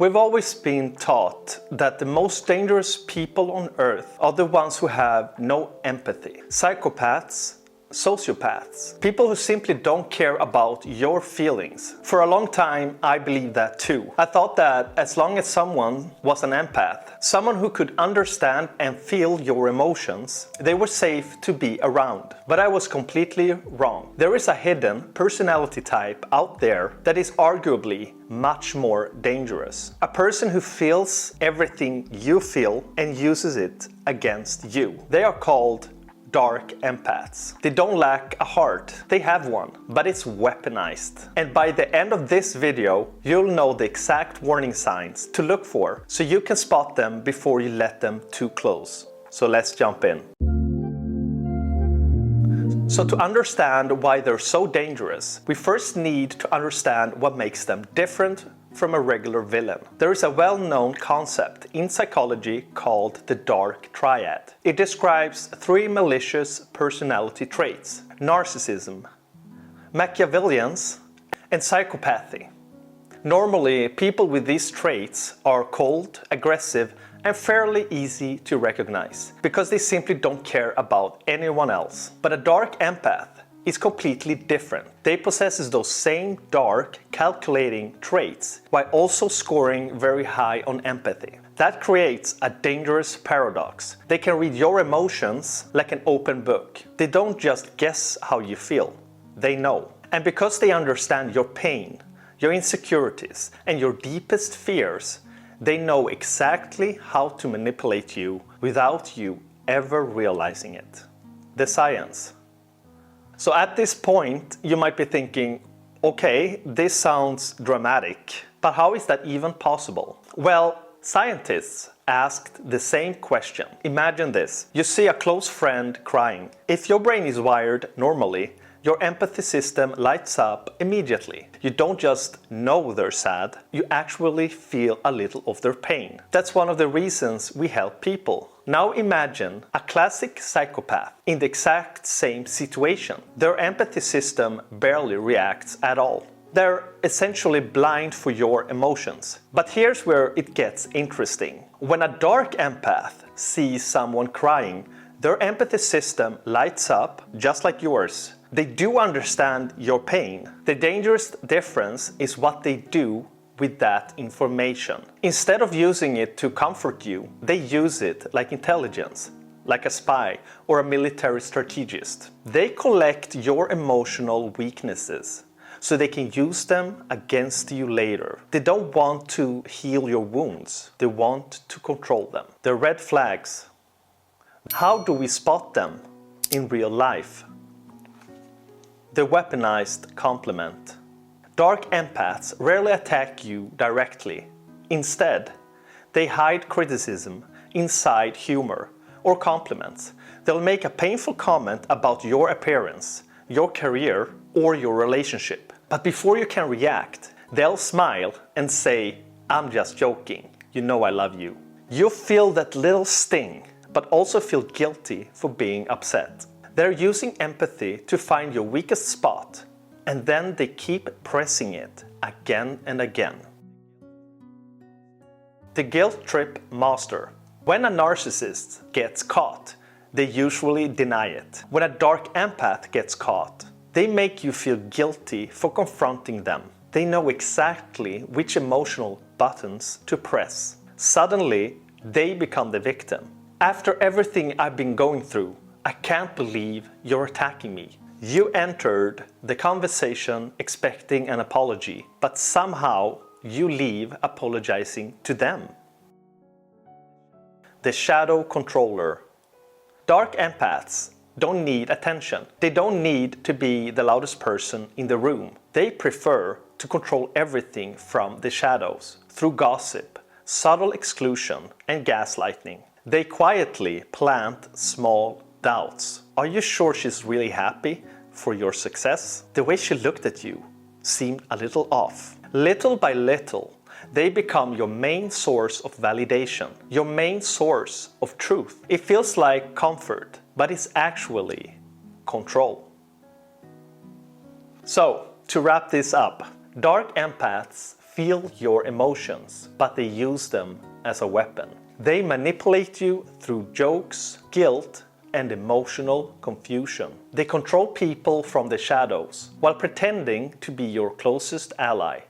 We've always been taught that the most dangerous people on earth are the ones who have no empathy. Psychopaths, sociopaths, people who simply don't care about your feelings. For a long time, I believed that too. I thought that as long as someone was an empath, someone who could understand and feel your emotions, they were safe to be around. But I was completely wrong. There is a hidden personality type out there that is arguably much more dangerous. A person who feels everything you feel and uses it against you. They are called Dark Empaths. They don't lack a heart, they have one, but it's weaponized. And by the end of this video, you'll know the exact warning signs to look for, so you can spot them before you let them too close. So let's jump in. So to understand why they're so dangerous, we first need to understand what makes them different from a regular villain. There is a well-known concept in psychology called the Dark Triad. It describes three malicious personality traits: narcissism, Machiavellians, and psychopathy. Normally, people with these traits are cold, aggressive, and fairly easy to recognize because they simply don't care about anyone else. But a dark empath is completely different. They possess those same dark, calculating traits while also scoring very high on empathy. That creates a dangerous paradox. They can read your emotions like an open book. They don't just guess how you feel, they know. And because they understand your pain, your insecurities, and your deepest fears, they know exactly how to manipulate you without you ever realizing it. The science. So at this point, you might be thinking, okay, this sounds dramatic, but how is that even possible? Well, scientists asked the same question. Imagine this. You see a close friend crying. If your brain is wired normally, your empathy system lights up immediately. You don't just know they're sad, you actually feel a little of their pain. That's one of the reasons we help people. Now imagine a classic psychopath in the exact same situation. Their empathy system barely reacts at all. They're essentially blind for your emotions. But here's where it gets interesting. When a dark empath sees someone crying, their empathy system lights up just like yours. They do understand your pain. The dangerous difference is what they do with that information. Instead of using it to comfort you, they use it like intelligence, like a spy or a military strategist. They collect your emotional weaknesses so they can use them against you later. They don't want to heal your wounds, they want to control them. They're red flags. How do we spot them in real life? The weaponized compliment. Dark empaths rarely attack you directly. Instead, they hide criticism inside humor or compliments. They'll make a painful comment about your appearance, your career, or your relationship. But before you can react, they'll smile and say, "I'm just joking. You know I love you." You feel that little sting, but also feel guilty for being upset. They're using empathy to find your weakest spot, and then they keep pressing it again and again. The guilt trip master. When a narcissist gets caught, they usually deny it. When a dark empath gets caught, they make you feel guilty for confronting them. They know exactly which emotional buttons to press. Suddenly, they become the victim. After everything I've been going through, I can't believe you're attacking me. You entered the conversation expecting an apology, but somehow you leave apologizing to them. The shadow controller. Dark empaths don't need attention. They don't need to be the loudest person in the room. They prefer to control everything from the shadows through gossip, subtle exclusion, and gaslighting. They quietly plant small doubts. Are you sure she's really happy for your success? The way she looked at you seemed a little off. Little by little, they become your main source of validation, your main source of truth. It feels like comfort, but it's actually control. So, to wrap this up, dark empaths feel your emotions, but they use them as a weapon. They manipulate you through jokes, guilt, and emotional confusion. They control people from the shadows while pretending to be your closest ally.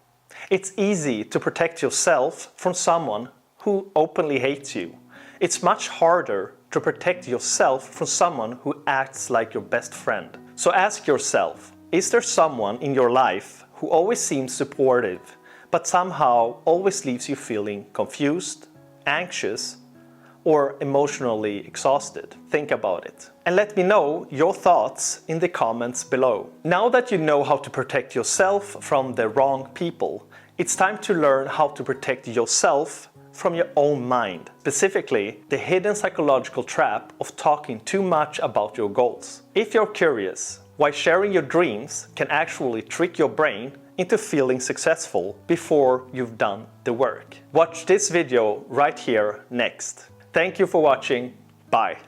It's easy to protect yourself from someone who openly hates you. It's much harder to protect yourself from someone who acts like your best friend. So ask yourself, is there someone in your life who always seems supportive, but somehow always leaves you feeling confused, anxious, or emotionally exhausted? Think about it. And let me know your thoughts in the comments below. Now that you know how to protect yourself from the wrong people, it's time to learn how to protect yourself from your own mind. Specifically, the hidden psychological trap of talking too much about your goals. If you're curious why sharing your dreams can actually trick your brain into feeling successful before you've done the work, watch this video right here next. Thank you for watching. Bye.